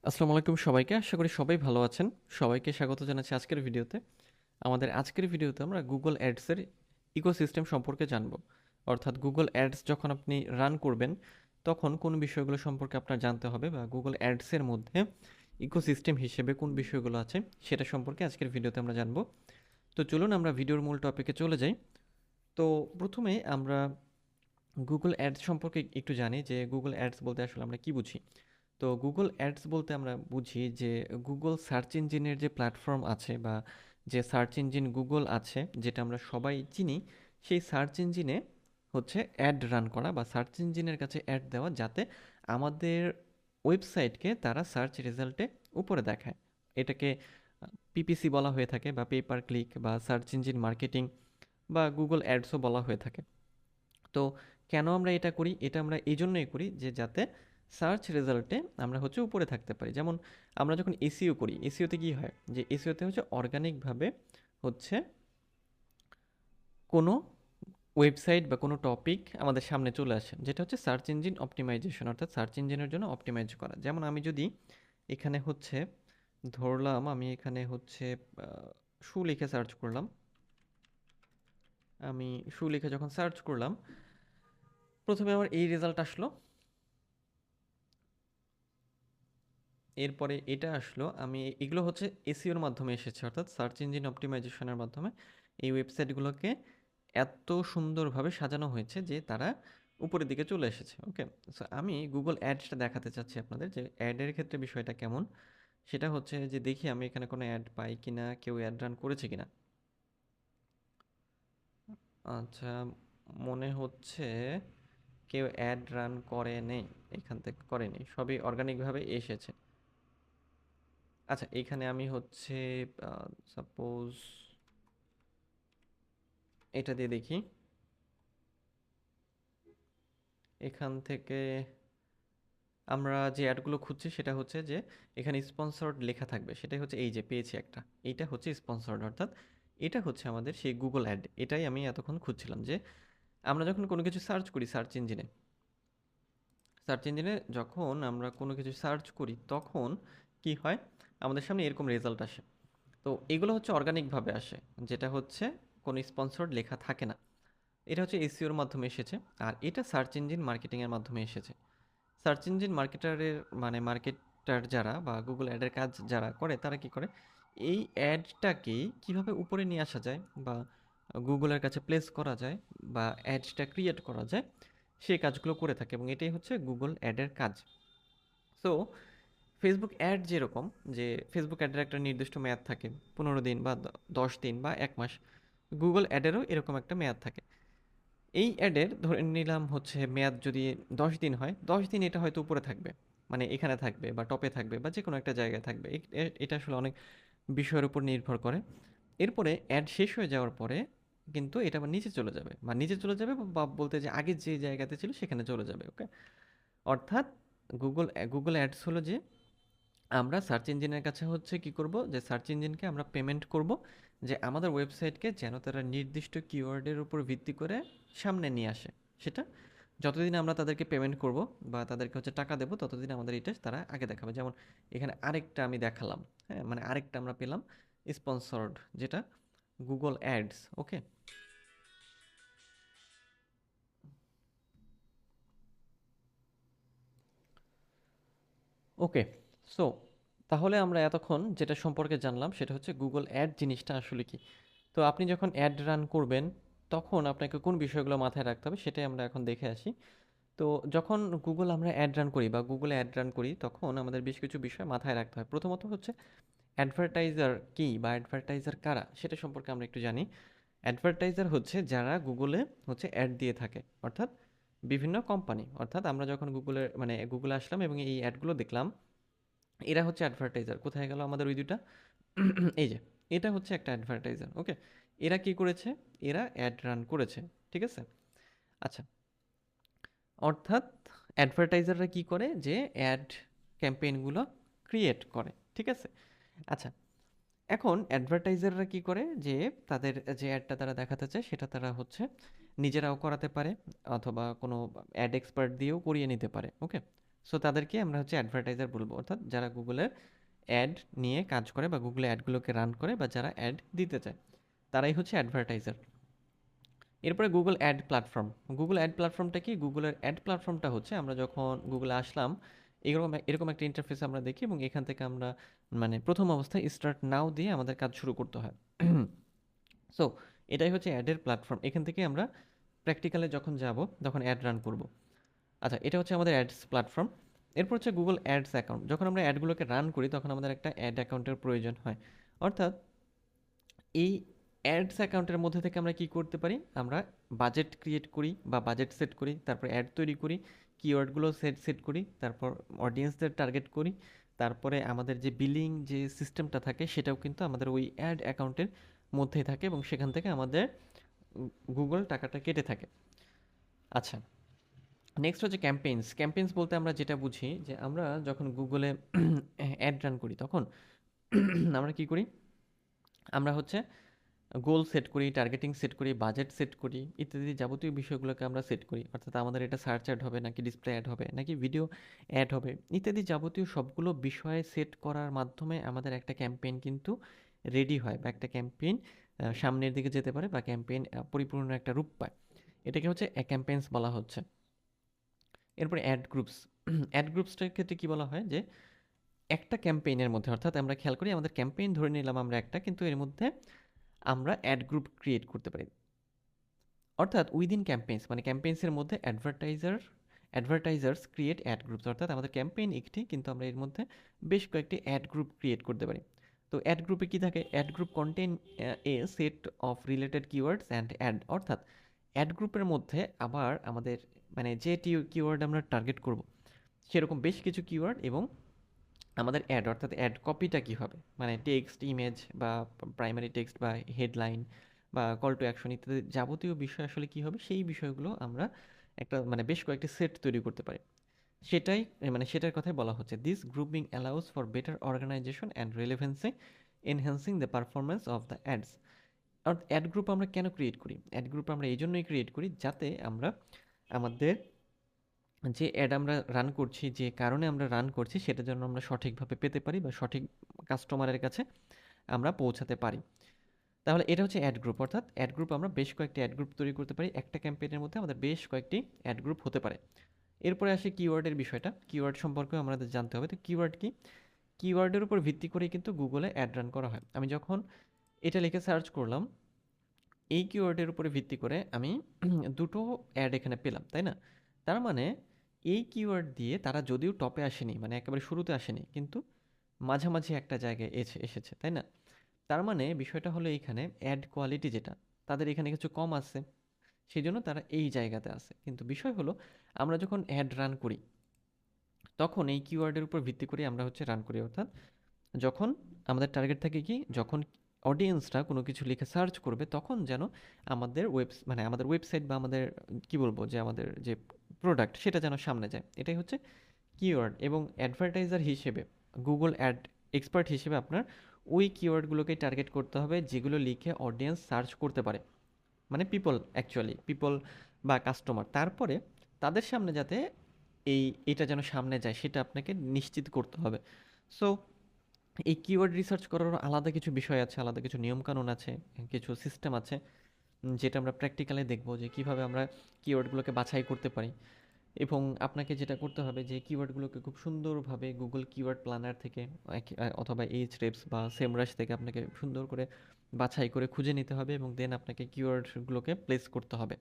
আসসালামু আলাইকুম সবাইকে। আশা করি সবাই ভালো আছেন। সবাইকে স্বাগত জানাচ্ছি আজকের ভিডিওতে। আমাদের আজকের ভিডিওতে আমরা Google Ads এর ইকোসিস্টেম সম্পর্কে জানব। অর্থাৎ Google Ads যখন আপনি রান করবেন, তখন কোন বিষয়গুলো সম্পর্কে আপনার জানতে হবে বা Google Ads এর মধ্যে ইকোসিস্টেম হিসেবে কোন বিষয়গুলো আছে, সেটা সম্পর্কে আজকের ভিডিওতে আমরা জানব। তো চলুন আমরা ভিডিওর মূল টপিকে চলে যাই। তো প্রথমে আমরা Google Ads সম্পর্কে একটু জানি যে Google Ads বলতে আসলে আমরা কি বুঝি। তো গুগল অ্যাডস বলতে আমরা বুঝি যে গুগল সার্চ ইঞ্জিনের যে প্ল্যাটফর্ম আছে বা যে সার্চ ইঞ্জিন গুগল আছে, যেটা আমরা সবাই চিনি, সেই সার্চ ইঞ্জিনে হচ্ছে অ্যাড রান করা বা সার্চ ইঞ্জিনের কাছে অ্যাড দেওয়া, যাতে আমাদের ওয়েবসাইটকে তারা সার্চ রেজাল্টে উপরে দেখায়। এটাকে পিপিসি বলা হয়ে থাকে বা পেপার ক্লিক বা সার্চ ইঞ্জিন মার্কেটিং বা গুগল অ্যাডসও বলা হয়ে থাকে। তো কেন আমরা এটা করি? এটা আমরা এই জন্যই করি যে যাতে সার্চ রেজাল্টে আমরা হচ্ছে উপরে থাকতে পারি। যেমন আমরা যখন এসইও করি, এসইওতে কী হয় যে এসইওতে হচ্ছে অর্গানিকভাবে হচ্ছে কোনো ওয়েবসাইট বা কোনো টপিক আমাদের সামনে চলে আসে, যেটা হচ্ছে সার্চ ইঞ্জিন অপটিমাইজেশন, অর্থাৎ সার্চ ইঞ্জিনের জন্য অপটিমাইজ করা। যেমন আমি যদি এখানে হচ্ছে ধরলাম, আমি এখানে হচ্ছে শু লিখে সার্চ করলাম। আমি শু লিখে যখন সার্চ করলাম, প্রথমে আমার এই রেজাল্ট আসলো। এরপরে এটা আসলো, আমি এগুলো হচ্ছে এসইওর মাধ্যমে এসেছে, অর্থাৎ সার্চ ইঞ্জিন অপটিমাইজেশনের মাধ্যমে এই ওয়েবসাইটগুলোকে এত সুন্দরভাবে সাজানো হয়েছে যে তারা উপরের দিকে চলে এসেছে। ওকে, সো আমি গুগল অ্যাডসটা দেখাতে চাচ্ছি আপনাদের যে অ্যাডের ক্ষেত্রে বিষয়টা কেমন। সেটা হচ্ছে যে দেখি আমি এখানে কোনো অ্যাড পাই কিনা, কেউ অ্যাড রান করেছে কিনা। আচ্ছা, মনে হচ্ছে কেউ অ্যাড রান করে নেই, এখান থেকে করেনি, সবই অর্গানিকভাবে এসেছে। আচ্ছা, এইখানে আমি হচ্ছে সাপোজ এটা দিয়ে দেখি। এখান থেকে আমরা যে অ্যাডগুলো খুঁজছি সেটা হচ্ছে যে এখানে স্পন্সর্ড লেখা থাকবে, সেটাই হচ্ছে এই যে পেয়েছি একটা, এইটা হচ্ছে স্পন্সর্ড, অর্থাৎ এটা হচ্ছে আমাদের সেই গুগল অ্যাড। এটাই আমি এতক্ষণ খুঁজছিলাম যে আমরা যখন কোনো কিছু সার্চ করি সার্চ ইঞ্জিনে যখন আমরা কোনো কিছু সার্চ করি, তখন কি হয়, আমাদের সামনে এরকম রেজাল্ট আসে। তো এগুলো হচ্ছে অর্গানিকভাবে আসে, যেটা হচ্ছে কোনো স্পন্সর্ড লেখা থাকে না। এটা হচ্ছে এসইওর মাধ্যমে এসেছে, আর এটা সার্চ ইঞ্জিন মার্কেটিংয়ের মাধ্যমে এসেছে। সার্চ ইঞ্জিন মার্কেটারের মানে মার্কেটার যারা বা গুগল অ্যাডের কাজ যারা করে, তারা কি করে, এই অ্যাডটাকেই কীভাবে উপরে নিয়ে আসা যায় বা গুগলের কাছে প্লেস করা যায় বা অ্যাডটা ক্রিয়েট করা যায়, সেই কাজগুলো করে থাকে, এবং এটাই হচ্ছে গুগল অ্যাডের কাজ। সো ফেসবুক অ্যাড যেরকম, যে ফেসবুক অ্যাডের একটা নির্দিষ্ট মেয়াদ থাকে, 15 দিন বা 10 দিন বা 1 মাস, গুগল অ্যাডেরও এরকম একটা মেয়াদ থাকে। এই অ্যাডের ধরে নিলাম হচ্ছে মেয়াদ যদি 10 দিন হয়, 10 দিন এটা হয়তো উপরে থাকবে, মানে এখানে থাকবে বা টপে থাকবে বা যে কোনো একটা জায়গায় থাকবে। এটা আসলে অনেক বিষয়ের উপর নির্ভর করে। এরপরে অ্যাড শেষ হয়ে যাওয়ার পরে কিন্তু এটা আবার নিচে চলে যাবে, বা নিচে চলে যাবে বা বলতে যে আগের যে জায়গাতে ছিল সেখানে চলে যাবে। ওকে, অর্থাৎ গুগল অ্যাডস হলো যে আমরা সার্চ ইঞ্জিনের কাছে হচ্ছে কি করব, যে সার্চ ইঞ্জিনকে আমরা পেমেন্ট করব যে আমাদের ওয়েবসাইটকে যেন তারা নির্দিষ্ট কিওয়ার্ডের উপর ভিত্তি করে সামনে নিয়ে আসে। সেটা যতদিন আমরা তাদেরকে পেমেন্ট করব বা তাদেরকে হচ্ছে টাকা দেবো, ততদিন আমাদের এটা তারা আগে দেখাবে। যেমন এখানে আরেকটা আমি দেখালাম, হ্যাঁ, মানে আরেকটা আমরা পেলাম স্পন্সর্ড, যেটা গুগল অ্যাডস। ওকে, ওকে, সো তাহলে আমরা এতক্ষণ যেটা সম্পর্কে জানলাম সেটা হচ্ছে গুগল অ্যাড জিনিসটা আসলে কি। তো আপনি যখন অ্যাড রান করবেন, তখন আপনাকে কোন বিষয়গুলো মাথায় রাখতে হবে সেটাই আমরা এখন দেখে আসি। তো যখন গুগল আমরা অ্যাড রান করি বা গুগলে অ্যাড রান করি, তখন আমাদের বেশ কিছু বিষয় মাথায় রাখতে হয়। প্রথমত হচ্ছে অ্যাডভার্টাইজার কি বা অ্যাডভার্টাইজার কারা, সেটা সম্পর্কে আমরা একটু জানি। অ্যাডভার্টাইজার হচ্ছে যারা গুগলে হচ্ছে অ্যাড দিয়ে থাকে, অর্থাৎ বিভিন্ন কোম্পানি। অর্থাৎ আমরা যখন গুগলে আসলাম এবং এই অ্যাডগুলো দেখলাম, এরা হচ্ছে অ্যাডভার্টাইজার। কোথায় গেল আমাদের ওই দুটা? এই যে, এটা হচ্ছে একটা অ্যাডভার্টাইজার। ওকে, এরা কি করেছে? এরা অ্যাড রান করেছে। ঠিক আছে? আচ্ছা, অর্থাৎ অ্যাডভার্টাইজাররা কি করে, যে অ্যাড ক্যাম্পেইনগুলো ক্রিয়েট করে। ঠিক আছে? আচ্ছা, এখন অ্যাডভার্টাইজাররা কি করে, যে তাদের যে অ্যাডটা তারা দেখাতে চায় সেটা তারা হচ্ছে নিজেরাও করাতে পারে, অথবা কোনো অ্যাড এক্সপার্ট দিয়েও করিয়ে নিতে পারে। ওকে, সো তাদেরকে আমরা হচ্ছে অ্যাডভার্টাইজার বলবো, অর্থাৎ যারা গুগলের অ্যাড নিয়ে কাজ করে বা গুগলে অ্যাডগুলোকে রান করে বা যারা অ্যাড দিতে চায় তারাই হচ্ছে অ্যাডভার্টাইজার। এরপরে Google ad platform. Google ad প্ল্যাটফর্মটা কি? গুগলের অ্যাড প্ল্যাটফর্মটা হচ্ছে আমরা যখন গুগলে আসলাম এরকম এরকম একটা ইন্টারফেস আমরা দেখি এবং এখান থেকে আমরা মানে প্রথম অবস্থায় স্টার্ট নাও দিয়ে আমাদের কাজ শুরু করতে হয়। সো এটাই হচ্ছে অ্যাডের প্ল্যাটফর্ম। এখান থেকে আমরা প্র্যাকটিক্যালে যখন যাব তখন অ্যাড রান করব। আচ্ছা, এটা হচ্ছে আমাদের অ্যাডস প্ল্যাটফর্ম। এরপর হচ্ছে গুগল অ্যাডস অ্যাকাউন্ট। যখন আমরা অ্যাডগুলোকে রান করি তখন আমাদের একটা অ্যাড অ্যাকাউন্টের প্রয়োজন হয়। অর্থাৎ এই অ্যাডস অ্যাকাউন্টের মধ্যে থেকে আমরা কি করতে পারি? আমরা বাজেট ক্রিয়েট করি বা বাজেট সেট করি, তারপর অ্যাড তৈরি করি, কিওয়ার্ডগুলো সেট করি, তারপর অডিয়েন্সদের টার্গেট করি, তারপরে আমাদের যে বিলিং যে সিস্টেমটা থাকে সেটাও কিন্তু আমাদের ওই অ্যাড অ্যাকাউন্টের মধ্যেই থাকে এবং সেখান থেকে আমাদের গুগল টাকাটা কেটে থাকে। আচ্ছা, নেক্সট হচ্ছে ক্যাম্পেইনস। ক্যাম্পেইনস বলতে আমরা যেটা বুঝি যে আমরা যখন গুগলে অ্যাড রান করি তখন আমরা কি করি? আমরা হচ্ছে গোল সেট করি, টার্গেটিং সেট করি, বাজেট সেট করি, ইত্যাদি যাবতীয় বিষয়গুলোকে আমরা সেট করি। অর্থাৎ আমাদের এটা সার্চ অ্যাড হবে নাকি ডিসপ্লে অ্যাড হবে নাকি ভিডিও অ্যাড হবে, ইত্যাদি যাবতীয় সবগুলো বিষয়ে সেট করার মাধ্যমে আমাদের একটা ক্যাম্পেইন কিন্তু রেডি হয় বা একটা ক্যাম্পেইন সামনের দিকে যেতে পারে বা ক্যাম্পেইন পরিপূর্ণ একটা রূপ পায়। এটাকে হচ্ছে ক্যাম্পেইনস বলা হচ্ছে। এরপরে অ্যাড গ্রুপস। অ্যাড গ্রুপসটার ক্ষেত্রে কি বলা হয় যে একটা ক্যাম্পেইনের মধ্যে, অর্থাৎ আমরা খেয়াল করি আমাদের ক্যাম্পেইন ধরে নিলাম আমরা একটা, কিন্তু এর মধ্যে আমরা অ্যাড গ্রুপ ক্রিয়েট করতে পারি। অর্থাৎ উইদিন ক্যাম্পেইনস মানে ক্যাম্পেইনসের মধ্যে অ্যাডভার্টাইজার্স ক্রিয়েট অ্যাড গ্রুপস, অর্থাৎ আমাদের ক্যাম্পেইন একটি কিন্তু আমরা এর মধ্যে বেশ কয়েকটি অ্যাড গ্রুপ ক্রিয়েট করতে পারি। তো অ্যাড গ্রুপে কি থাকে? Ad group contain a set of related keywords and ad, অর্থাৎ অ্যাড গ্রুপের মধ্যে আবার আমাদের মানে যে কিওয়ার্ড আমরা টার্গেট করব সেরকম বেশ কিছু কিওয়ার্ড এবং আমাদের অ্যাড, অর্থাৎ অ্যাড কপিটা কী হবে, মানে টেক্সট, ইমেজ বা প্রাইমারি টেক্সট বা হেডলাইন বা কল টু অ্যাকশন ইত্যাদি যাবতীয় বিষয় আসলে কী হবে সেই বিষয়গুলো আমরা একটা মানে বেশ কয়েকটি সেট তৈরি করতে পারি। সেটাই মানে সেটার কথাই বলা হচ্ছে this grouping allows for better organisation and relevancy enhancing the performance of the ads. আর অ্যাড গ্রুপ আমরা কেন ক্রিয়েট করি? অ্যাড গ্রুপ আমরা এই জন্যই ক্রিয়েট করি যাতে আমরা আমাদের যে অ্যাড আমরা রান করছি, যে কারণে আমরা রান করছি সেটা যেন আমরা সঠিকভাবে পেতে পারি বা সঠিক কাস্টমারের কাছে আমরা পৌঁছাতে পারি। তাহলে এটা হচ্ছে অ্যাড গ্রুপ, অর্থাৎ অ্যাড গ্রুপ আমরা বেশ কয়েকটি অ্যাড গ্রুপ তৈরি করতে পারি। একটা ক্যাম্পেইনের মধ্যে আমাদের বেশ কয়েকটি অ্যাড গ্রুপ হতে পারে। এরপরে আসে কিওয়ার্ডের বিষয়টা। কিওয়ার্ড সম্পর্কেও আমাদের জানতে হবে। তো কিওয়ার্ড কি? কিওয়ার্ডের উপর ভিত্তি করেই কিন্তু গুগলে অ্যাড রান করা হয়। আমি যখন এটা লিখে সার্চ করলাম, এই কিওয়ার্ডের উপরে ভিত্তি করে আমি দুটো অ্যাড এখানে পেলাম, তাই না? তার মানে এই কিওয়ার্ড দিয়ে তারা যদিও টপে আসেনি, মানে একেবারে শুরুতে আসেনি, কিন্তু মাঝামাঝি একটা জায়গায় এসেছে, তাই না? তার মানে বিষয়টা হলো এইখানে অ্যাড কোয়ালিটি যেটা তাদের এখানে কিছু কম আছে, সেই জন্য তারা এই জায়গাতে আছে। কিন্তু বিষয় হলো আমরা যখন অ্যাড রান করি তখন এই কিওয়ার্ডের উপর ভিত্তি করে আমরা হচ্ছে রান করি, অর্থাৎ যখন আমাদের টার্গেট থাকে কি, যখন অডিয়েন্সরা কোনো কিছু লিখে সার্চ করবে তখন যেন আমাদের মানে আমাদের ওয়েবসাইট বা আমাদের কি বলবো যে আমাদের যে প্রোডাক্ট সেটা যেন সামনে যায়, এটাই হচ্ছে কিওয়ার্ড। এবং অ্যাডভার্টাইজার হিসেবে গুগল অ্যাড এক্সপার্ট হিসেবে আপনার ওই কিওয়ার্ডগুলোকেই টার্গেট করতে হবে যেগুলো লিখে অডিয়েন্স সার্চ করতে পারে, মানে পিপল, অ্যাকচুয়ালি পিপল বা কাস্টমার। তারপরে তাদের সামনে যাতে এটা যেন সামনে যায় সেটা আপনাকে নিশ্চিত করতে হবে। সো এই কিওয়ার্ড রিসার্চ করারও আলাদা কিছু বিষয় আছে, আলাদা কিছু নিয়মকানুন আছে, কিছু সিস্টেম আছে, যেটা আমরা প্র্যাকটিক্যালি দেখব যে কিভাবে আমরা কিওয়ার্ডগুলোকে বাছাই করতে পারি। এবং আপনাকে যেটা করতে হবে যে কিওয়ার্ডগুলোকে খুব সুন্দরভাবে গুগল কিওয়ার্ড প্ল্যানার থেকে অথবা এইচরেপস বা সেমরাশ থেকে আপনাকে সুন্দর করে বাছাই করে খুঁজে নিতে হবে এবং দেন আপনাকে কিওয়ার্ডগুলোকে প্লেস করতে হবে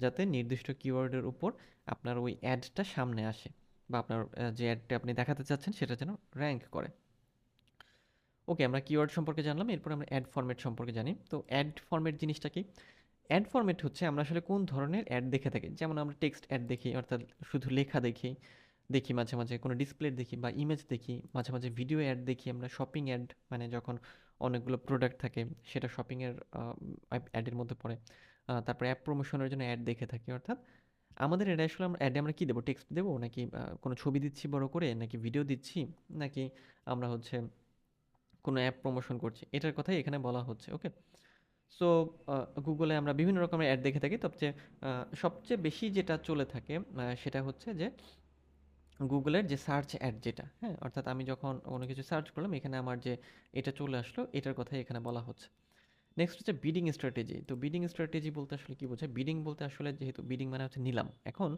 যাতে নির্দিষ্ট কিওয়ার্ডের উপর আপনার ওই অ্যাডটা সামনে আসে বা আপনার যে অ্যাডটা আপনি দেখাতে চাচ্ছেন সেটা যেন র্যাঙ্ক করে। ওকে, আমরা কিওয়ার্ড সম্পর্কে জানলাম। এরপর আমরা অ্যাড ফরম্যাট সম্পর্কে জানি। তো অ্যাড ফরম্যাট জিনিসটা কি? অ্যাড ফরম্যাট হচ্ছে আমরা আসলে কোন ধরনের অ্যাড দেখে থাকি। যেমন আমরা টেক্সট অ্যাড দেখি, অর্থাৎ শুধু লেখা দেখি, মাঝে মাঝে কোনো ডিসপ্লে দেখি বা ইমেজ দেখি, মাঝে মাঝে ভিডিও অ্যাড দেখি আমরা, শপিং অ্যাড মানে যখন অনেকগুলো প্রোডাক্ট থাকে সেটা শপিংয়ের অ্যাডের মধ্যে পড়ে। তারপরে অ্যাপ প্রমোশনের জন্য অ্যাড দেখে থাকি। অর্থাৎ আমাদের অ্যাডে আসলে আমরা অ্যাডে আমরা কী দেবো? টেক্সট দেবো নাকি কোনো ছবি দিচ্ছি বড় করে, নাকি ভিডিও দিচ্ছি, নাকি আমরা হচ্ছে কোনো অ্যাপ প্রমোশন করছি, এটার কথাই এখানে বলা হচ্ছে। ওকে, সো গুগলে আমরা বিভিন্ন রকমের অ্যাড দেখে থাকি। সবচেয়ে বেশি যেটা চলে থাকে সেটা হচ্ছে যে গুগলের যে সার্চ অ্যাড যেটা, হ্যাঁ, অর্থাৎ আমি যখন কোনো কিছু সার্চ করলাম এখানে আমার যে এটা চলে আসলো এটার কথাই এখানে বলা হচ্ছে। নেক্সট হচ্ছে বিডিং স্ট্র্যাটেজি। তো বিডিং স্ট্র্যাটেজি বলতে আসলে কি বোঝায়? বিডিং বলতে আসলে যেহেতু বিডিং মানে হচ্ছে নিলাম। এখন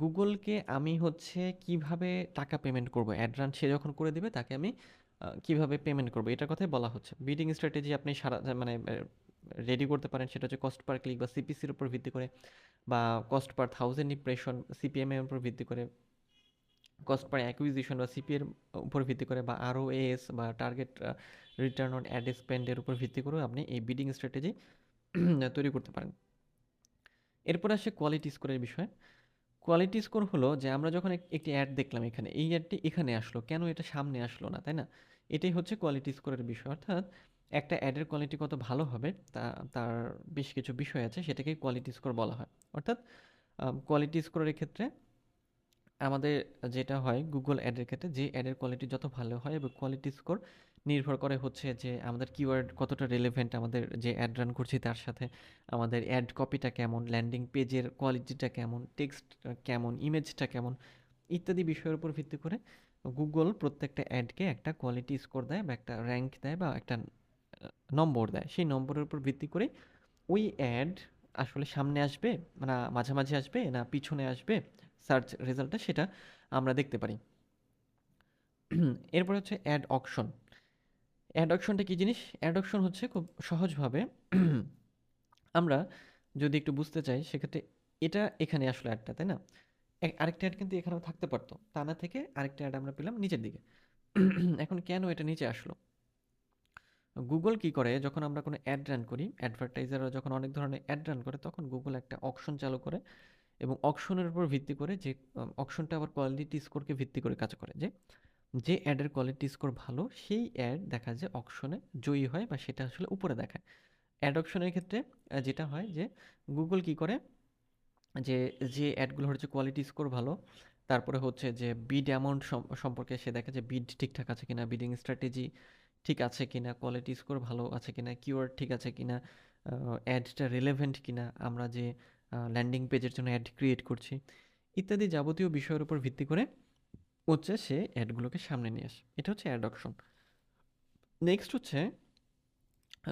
গুগলকে আমি হচ্ছে কিভাবে টাকা পেমেন্ট করব? অ্যাড রান সে যখন করে দিবে তাকে আমি কিভাবে পেমেন্ট করব? এটার কথাই বলা হচ্ছে। বিডিং স্ট্র্যাটেজি আপনি সারা মানে রেডি করতে পারেন, সেটা হচ্ছে কস্ট পার ক্লিক বা সিপিসির উপর ভিত্তি করে, বা cost per thousand impression CPM এর উপর ভিত্তি করে, কস্ট পার অ্যাকুইজিশন বা সিপি এর উপর ভিত্তি করে, বা আরওএস বা টার্গেট রিটার্ন অন অ্যাড স্পেন্ডের উপর ভিত্তি করে আপনি এই বিডিং স্ট্র্যাটেজি তৈরি করতে পারেন। এরপর আসে কোয়ালিটি স্কোরের বিষয়। কোয়ালিটি স্কোর হলো যে আমরা যখন একটি অ্যাড দেখলাম এখানে, এই অ্যাডটি এখানে আসলো, কেন এটা সামনে আসলো না, তাই না? এটাই হচ্ছে কোয়ালিটি স্কোরের বিষয়। অর্থাৎ একটা অ্যাডের কোয়ালিটি কত ভালো হবে তার বেশ কিছু বিষয় আছে, সেটাকেই কোয়ালিটি স্কোর বলা হয়। অর্থাৎ কোয়ালিটি স্কোরের ক্ষেত্রে আমাদের যেটা হয় গুগল অ্যাডের ক্ষেত্রে, যে অ্যাডের কোয়ালিটি যত ভালো হয় এবং কোয়ালিটি স্কোর নির্ভর করে হচ্ছে যে আমাদের কিওয়ার্ড কতটা রেলেভেন্ট আমাদের যে অ্যাড রান করছি তার সাথে, আমাদের অ্যাড কপিটা কেমন, ল্যান্ডিং পেজের কোয়ালিটিটা কেমন, টেক্সট কেমন, ইমেজটা কেমন, ইত্যাদি বিষয়ের উপর ভিত্তি করে গুগল প্রত্যেকটা অ্যাডকে একটা কোয়ালিটি স্কোর দেয় বা একটা র্যাঙ্ক দেয় বা একটা নম্বর দেয়। সেই নম্বরের উপর ভিত্তি করে ওই অ্যাড আসলে সামনে আসবে, না মাঝামাঝি আসবে, না পিছনে আসবে সার্চ রেজাল্টটা, সেটা আমরা দেখতে পারি। এরপর হচ্ছে অ্যাড অকশন। অ্যাড অকশনটা কী জিনিস? অ্যাড অকশন হচ্ছে খুব সহজভাবে আমরা যদি একটু বুঝতে চাই সেক্ষেত্রে এটা এখানে আসলো অ্যাডটা, তাই না? আরেকটা অ্যাড কিন্তু এখানেও থাকতে পারতো, তা না থেকে আরেকটা অ্যাড আমরা পেলাম নিচের দিকে। এখন কেন এটা নিচে আসলো? গুগল কি করে, যখন আমরা কোনো অ্যাড রান করি, অ্যাডভার্টাইজাররা যখন অনেক ধরনের অ্যাড রান করে তখন গুগল একটা অকশন চালু করে, এবং অকশনের উপর ভিত্তি করে যে অকশনটা আবার কোয়ালিটি স্কোরকে ভিত্তি করে কাজ করে, যে যে অ্যাডের কোয়ালিটি স্কোর ভালো সেই অ্যাড দেখা যায় অকশনে জয়ী হয় বা সেটা আসলে উপরে দেখায়। অ্যাড অকশনের ক্ষেত্রে যেটা হয় যে গুগল কি করে, যে যে অ্যাডগুলো হচ্ছে কোয়ালিটি স্কোর ভালো, তারপরে হচ্ছে যে বিড অ্যামাউন্ট সম্পর্কে সে দেখে যে বিড ঠিকঠাক আছে কিনা, বিডিং স্ট্র্যাটেজি ঠিক আছে কিনা, কোয়ালিটি স্কোর ভালো আছে কিনা, কিওয়ার্ড ঠিক আছে কিনা, অ্যাডটা রিলেভেন্ট কিনা, আমরা যে ল্যান্ডিং পেজের জন্য অ্যাড ক্রিয়েট করছি, ইত্যাদি যাবতীয় বিষয়ের উপর ভিত্তি করে হচ্ছে সে অ্যাডগুলোকে সামনে নিয়ে আসে। এটা হচ্ছে অ্যাড অকশন। নেক্সট হচ্ছে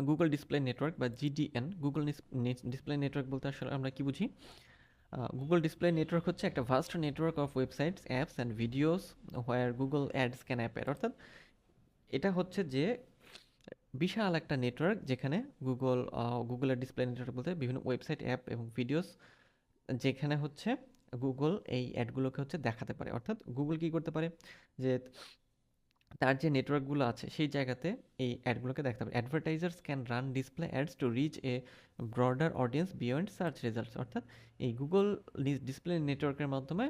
গুগল ডিসপ্লে নেটওয়ার্ক বা জিডিএন। গুগল ডিসপ্লে নেটওয়ার্ক বলতে আসলে আমরা কি বুঝি? গুগল ডিসপ্লে নেটওয়ার্ক হচ্ছে একটা vast network of websites, apps and videos where Google ads can appear. অর্থাৎ এটা হচ্ছে যে বিশাল একটা নেটওয়ার্ক যেখানে গুগলের ডিসপ্লে নেটওয়ার্ক বলতে বিভিন্ন ওয়েবসাইট, অ্যাপ এবং ভিডিওস, যেখানে হচ্ছে গুগল এই অ্যাডগুলোকে হচ্ছে দেখাতে পারে। অর্থাৎ গুগল কি করতে পারে, যে তার যে নেটওয়ার্কগুলো আছে সেই জায়গাতে এই অ্যাডগুলোকে দেখতে পারে। Advertisers can run display ads to reach A broader audience beyond search results. অর্থাৎ এই গুগল ডিসপ্লে নেটওয়ার্কের মাধ্যমে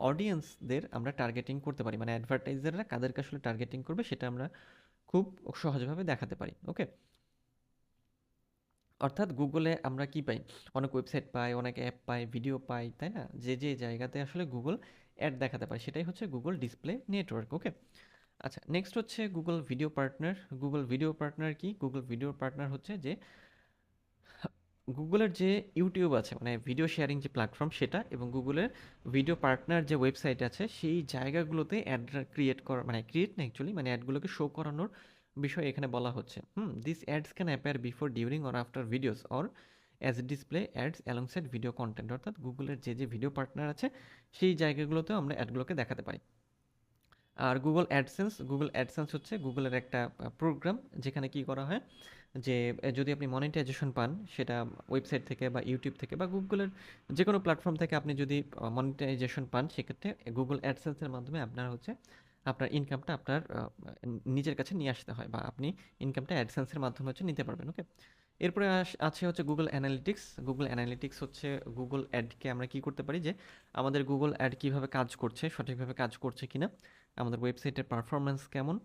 অডিয়েন্সদের আমরা টার্গেটিং করতে পারি, মানে অ্যাডভার্টাইজাররা কাদেরকে আসলে টার্গেটিং করবে সেটা আমরা খুব সহজভাবে দেখাতে পারি। ওকে, অর্থাৎ গুগলে আমরা কি পাই? অনেক ওয়েবসাইট পাই, অনেক অ্যাপ পাই, ভিডিও পাই, তাই না? যে যে জায়গাতে আসলে গুগল অ্যাড দেখাতে পারে সেটাই হচ্ছে গুগল ডিসপ্লে নেটওয়ার্ক। ওকে, আচ্ছা, নেক্সট হচ্ছে Google video partner. Google video partner কি? গুগল ভিডিও পার্টনার হচ্ছে যে গুগলের যে ইউটিউব আছে, মানে ভিডিও শেয়ারিং যে প্ল্যাটফর্ম সেটা, এবং গুগলের ভিডিও পার্টনার যে ওয়েবসাইট আছে সেই জায়গাগুলোতে অ্যাড ক্রিয়েট করা, মানে ক্রিয়েট না অ্যাকচুয়ালি, মানে অ্যাডগুলোকে শো করানোর বিষয় এখানে বলা হচ্ছে। This ads can appear before, during or after videos or as display ads alongside video content. অর্থাৎ গুগলের যে যে ভিডিও পার্টনার আছে সেই জায়গাগুলোতেও আমরা অ্যাডগুলোকে দেখাতে পারি। আর গুগল অ্যাডসেন্স হচ্ছে গুগলের একটা প্রোগ্রাম, যেখানে কি করা হয় যে যদি আপনি মনিটাইজেশন পান, সেটা ওয়েবসাইট থেকে বা ইউটিউব থেকে বা গুগলের যে কোনো প্ল্যাটফর্ম থেকে আপনি যদি মনিটাইজেশন পান, সেক্ষেত্রে গুগল অ্যাডসেন্সের মাধ্যমে আপনার হচ্ছে আপনার ইনকামটা আপনার নিজের কাছে নিয়ে আসতে হয়, বা আপনি ইনকামটা অ্যাডসেন্সের মাধ্যমে হচ্ছে নিতে পারবেন। ওকে, এরপরে আছে হচ্ছে গুগল অ্যানালিটিক্স। গুগল অ্যানালিটিক্স হচ্ছে গুগল অ্যাডকে আমরা কি করতে পারি, যে আমাদের গুগল অ্যাড কীভাবে কাজ করছে, সঠিকভাবে কাজ করছে কিনা, আমাদের ওয়েবসাইটের পারফরমেন্স কেমন,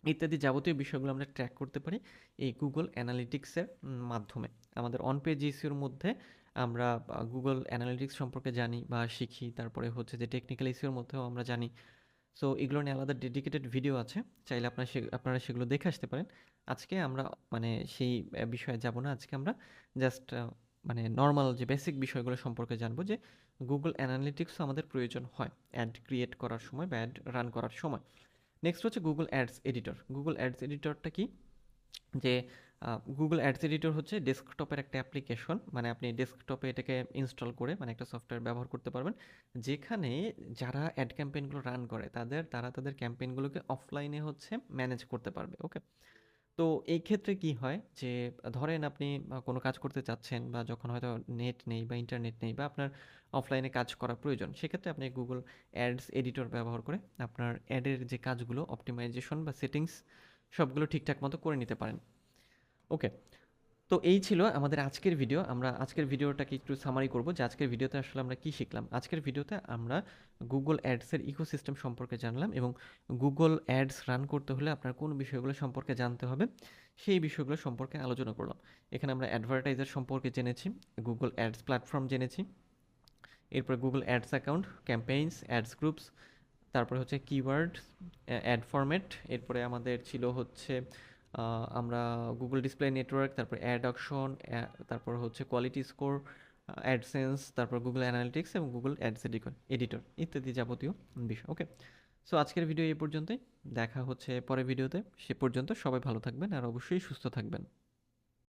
ইত্যাদি যাবতীয় বিষয়গুলো আমরা ট্র্যাক করতে পারি এই গুগল অ্যানালিটিক্সের মাধ্যমে। আমাদের অন পেজ ইস্যুর মধ্যে আমরা গুগল অ্যানালিটিক্স সম্পর্কে জানি বা শিখি, তারপরে হচ্ছে যে টেকনিক্যাল ইস্যুর মধ্যেও আমরা জানি। সো এগুলো নিয়ে আলাদা ডেডিকেটেড ভিডিও আছে, চাইলে আপনারা সেগুলো দেখে আসতে পারেন। আজকে আমরা মানে সেই বিষয়ে যাব না, আজকে আমরা জাস্ট মানে নর্মাল যে বেসিক বিষয়গুলো সম্পর্কে জানবো, যে গুগল অ্যানালিটিক্সও আমাদের প্রয়োজন হয় অ্যাড ক্রিয়েট করার সময় বা অ্যাড রান করার সময়। নেক্সট হচ্ছে Google ads editor. Google ads এডিটরটা কি, যে গুগল অ্যাডস এডিটর হচ্ছে ডেস্কটপের একটা অ্যাপ্লিকেশন, মানে আপনি ডেস্কটপে এটাকে ইনস্টল করে মানে একটা সফটওয়্যার ব্যবহার করতে পারবেন, যেখানে যারা অ্যাড ক্যাম্পেইনগুলো রান করে তারা তাদের ক্যাম্পেইনগুলোকে অফলাইনে হচ্ছে ম্যানেজ করতে পারবে। ওকে, তো এই ক্ষেত্রে কি হয়, যে ধরেন আপনি কোনো কাজ করতে চাচ্ছেন, বা যখন হয়তো নেট নেই বা ইন্টারনেট নেই, বা আপনার অফলাইনে কাজ করা প্রয়োজন, সেক্ষেত্রে আপনি গুগল অ্যাডস এডিটর ব্যবহার করে আপনার অ্যাডের যে কাজগুলো অপটিমাইজেশন বা সেটিংস সবগুলো ঠিকঠাক মতো করে নিতে পারেন। ওকে, তো এই ছিল আমাদের আজকের ভিডিও। আমরা আজকের ভিডিওটাকে একটু সামারি করব, যে আজকের ভিডিওতে আসলে আমরা কি শিখলাম। আজকের ভিডিওতে আমরা গুগল অ্যাডসের ইকোসিস্টেম সম্পর্কে জানলাম, এবং গুগল অ্যাডস রান করতে হলে আপনার কোন বিষয়গুলো সম্পর্কে জানতে হবে সেই বিষয়গুলো সম্পর্কে আলোচনা করলাম। এখানে আমরা অ্যাডভার্টাইজার সম্পর্কে জেনেছি, গুগল অ্যাডস প্ল্যাটফর্ম জেনেছি, এরপরে Google ads account, campaigns, ads groups, তারপরে হচ্ছে কিওয়ার্ড, অ্যাড ফরম্যাট, এরপরে আমাদের ছিল হচ্ছে আমরা গুগল ডিসপ্লে নেটওয়ার্ক, তারপর অ্যাড অকশন, তারপর হচ্ছে কোয়ালিটি স্কোর, অ্যাডসেন্স, তারপর গুগল অ্যানালিটিক্স এবং গুগল অ্যাডস এডিটর ইত্যাদি যাবতীয় বিষয়। ওকে, সো আজকের ভিডিও এই পর্যন্তই, দেখা হচ্ছে পরের ভিডিওতে। সে পর্যন্ত সবাই ভালো থাকবেন আর অবশ্যই সুস্থ থাকবেন।